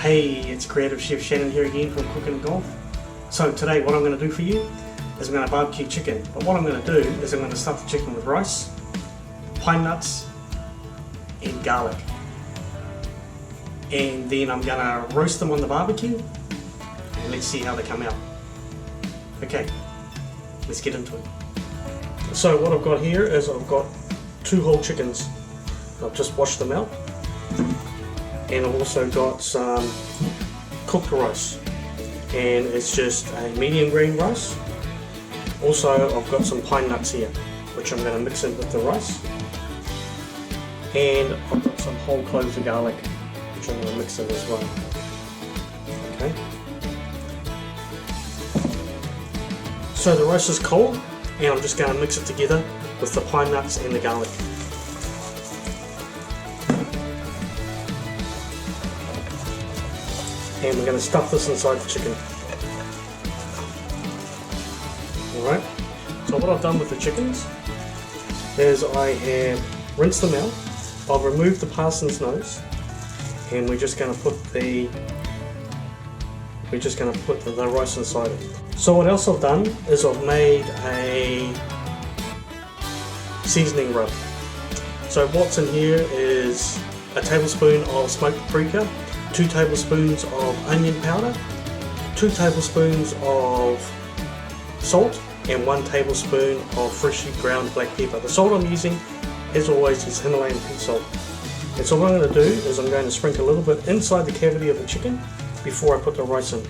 Hey, it's Creative Chef Shannon here again from Cooking and Golf. So today what I'm going to do for you is I'm going to barbecue chicken. But what I'm going to do is I'm going to stuff the chicken with rice, pine nuts and garlic. And then I'm going to roast them on the barbecue and let's see how they come out. Okay, let's get into it. So what I've got here is I've got 2 whole chickens. I've just washed them out. And I've also got some cooked rice, and it's just a medium green rice. Also I've got some pine nuts here, which I'm going to mix in with the rice, and I've got some whole cloves of garlic, which I'm going to mix in as well. Okay. So the rice is cold, and I'm just going to mix it together with the pine nuts and the garlic. And we're going to stuff this inside the chicken. Alright, so what I've done with the chickens is I have rinsed them out. I've removed the parson's nose, and we're just going to put the rice inside it. So what else I've done is I've made a seasoning rub. So what's in here is a tablespoon of smoked paprika, 2 tablespoons of onion powder, 2 tablespoons of salt, and 1 tablespoon of freshly ground black pepper. The salt I'm using, as always, is Himalayan pink salt. And so what I'm going to do is I'm going to sprinkle a little bit inside the cavity of the chicken before I put the rice in.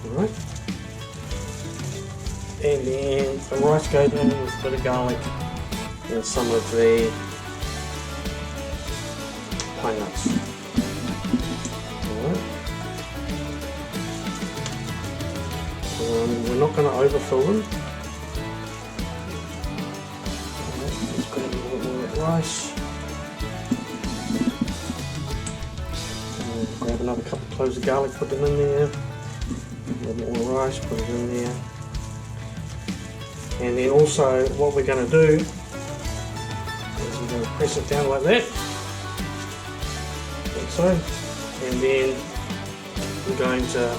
Alright. And then the rice goes in with a bit of garlic and some of the pine nuts. We're not going to overfill them. Let's grab a little bit more of that rice. And grab another couple of cloves of garlic, put them in there. A little bit more rice, put it in there. And then also what we're going to do is we're going to press it down like that. Like so. And then we're going to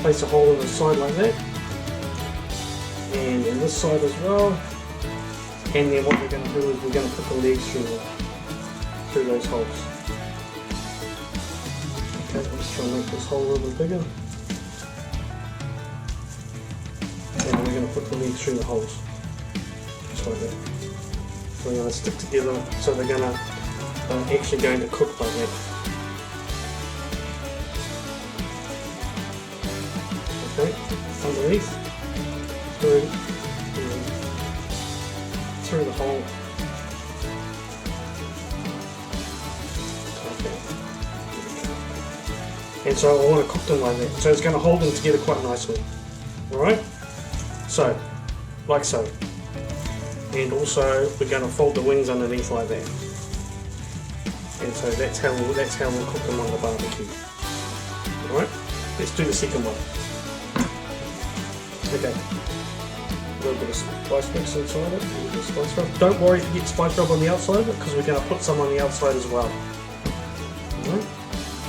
place a hole in the side like that, and in this side as well. And then what we're going to do is we're going to put the legs through those holes. Okay, let's try and make this hole a little bit bigger. And we're going to put the legs through the holes, just like that. So they're going to stick together, so they're actually going to cook like that. Okay, underneath, through the hole. Okay. And so I want to cook them like that. So it's going to hold them together quite nicely. Alright? So, like so. And also we're going to fold the wings underneath like that. And so that's how we'll cook them on the barbecue. Alright? Let's do the second one. Okay, a little bit of spice mix inside it, a little bit of spice rub. Don't worry if you get spice rub on the outside of it, because we're going to put some on the outside as well. Alright,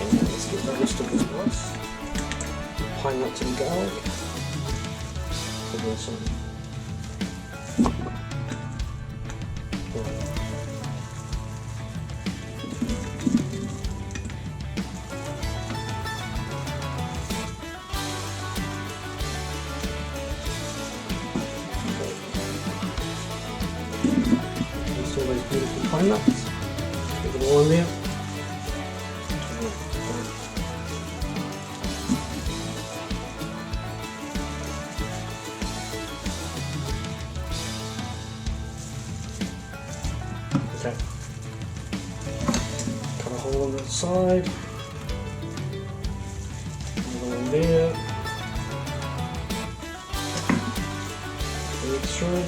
and now let's get the rest of this rice. Pine nuts and garlic. Put in some. All those beautiful pine nuts, get them all in there. Okay, cut a hole on that side, another one there, legs through.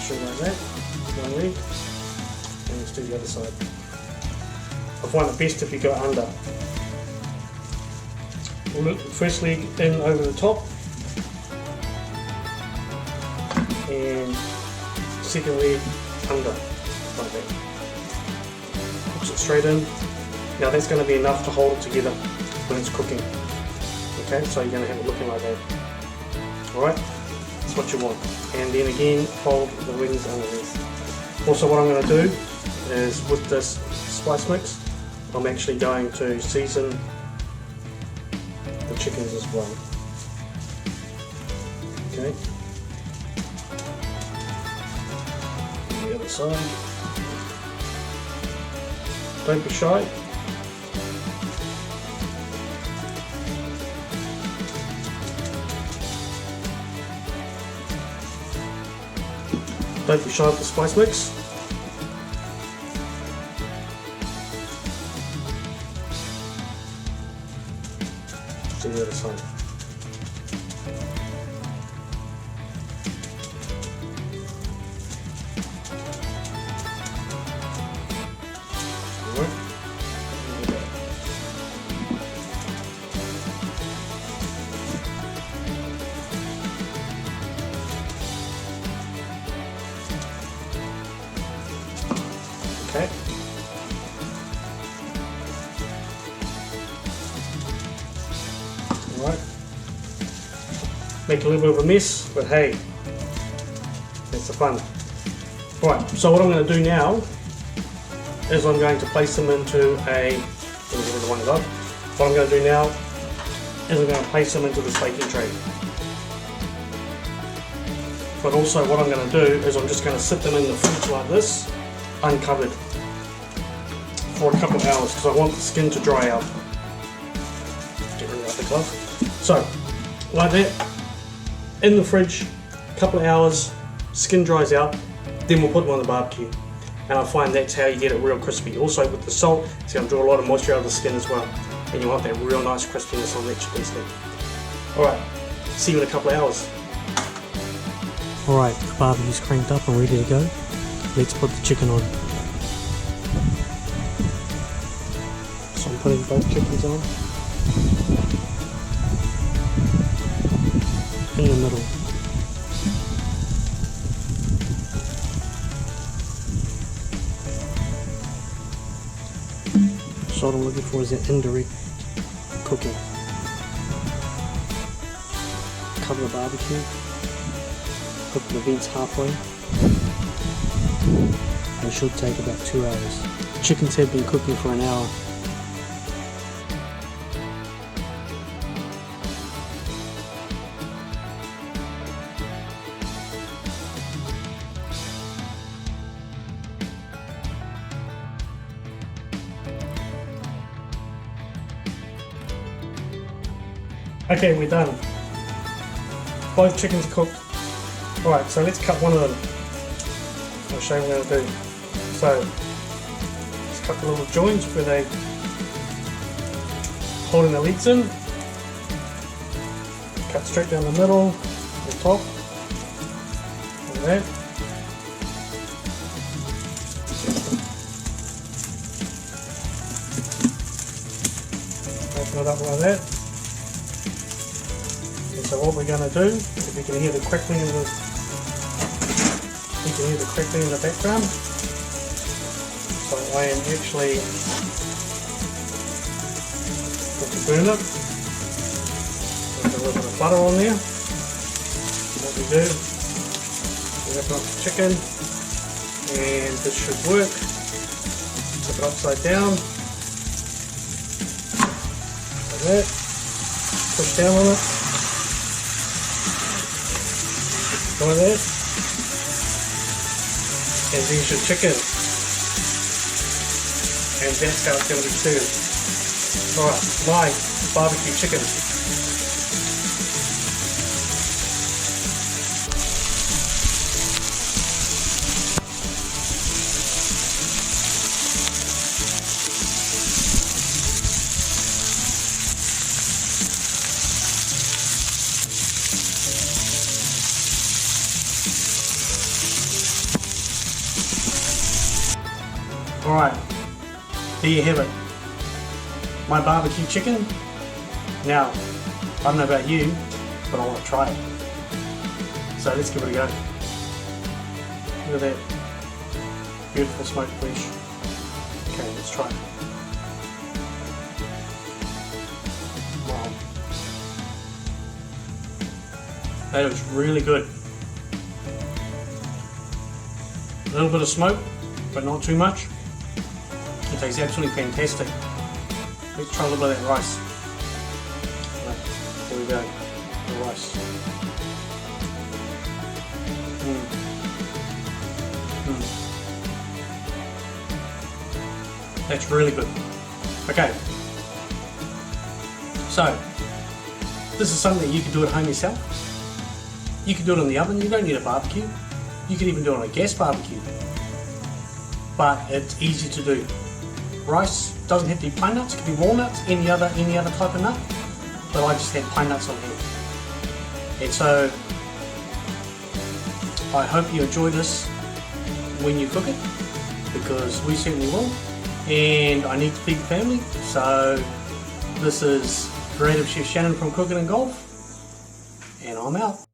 Like that, one leg, and let's do the other side. I've find it best if you go under. First leg in over the top, and second leg under, like that. Hooks it straight in. Now that's going to be enough to hold it together when it's cooking. Okay, so you're going to have it looking like that. Alright, that's what you want. And then again, hold the wings underneath. Also what I'm going to do is with this spice mix, I'm actually going to season the chickens as well. Okay. The other side. Don't be shy. Don't be shy with the spice mix. To the other side. Alright. Okay. Alright. Make a little bit of a mess, but hey, that's the fun. Alright, so what I'm going to do now is I'm going to place them into a, what I'm going to do now is I'm going to place them into this baking tray. But also what I'm going to do is I'm just going to sit them in the fridge like this, uncovered, for a couple of hours because I want the skin to dry out. Get rid of the glove. So, like that, in the fridge, a couple of hours, skin dries out, then we'll put them on the barbecue. And I find that's how you get it real crispy. Also with the salt, it's going to draw a lot of moisture out of the skin as well. And you want that real nice crispiness on that chicken skin. Alright, see you in a couple of hours. Alright, the barbecue's cranked up and ready to go. Let's put the chicken on. So I'm putting both chickens on. In the middle. So what I'm looking for is that indirect cooking. Cover the barbecue. Cook the vents halfway. It should take about 2 hours. Chickens have been cooking for an hour. Okay, we're done. Both chickens cooked. Alright, so let's cut one of them. I'll show you what I'm going to do. So, let's cut the little joints where they holding the legs in. Cut straight down the middle, the top, like that. Open it up like that. And so what we're going to do, if you can hear the crackling in the background. So I am actually going to burn it. Put a little bit of butter on there. What we do, we open up the chicken, and this should work. Flip it upside down, like that. Push down on it, like that. And there's your chicken. And that's how it's going to be served. Alright, my barbecue chicken. Alright, there you have it. my barbecue chicken. Now, I don't know about you, but I want to try it. So let's give it a go. Look at that beautiful smoked fish. Okay, let's try it. Wow. That is really good. A little bit of smoke, but not too much. It tastes absolutely fantastic. Let's try a little bit of that rice. There we go, the rice. That's really good. Okay, so this is something that you can do at home yourself. You can do it in the oven, you don't need a barbecue. You can even do it on a gas barbecue. But it's easy to do. Rice doesn't have to be pine nuts, it can be walnuts, any other type of nut. But I just had pine nuts on hand. And so I hope you enjoy this when you cook it, because we certainly will. And I need to feed the family, so this is Creative Chef Shannon from Cooking and Golf, and I'm out.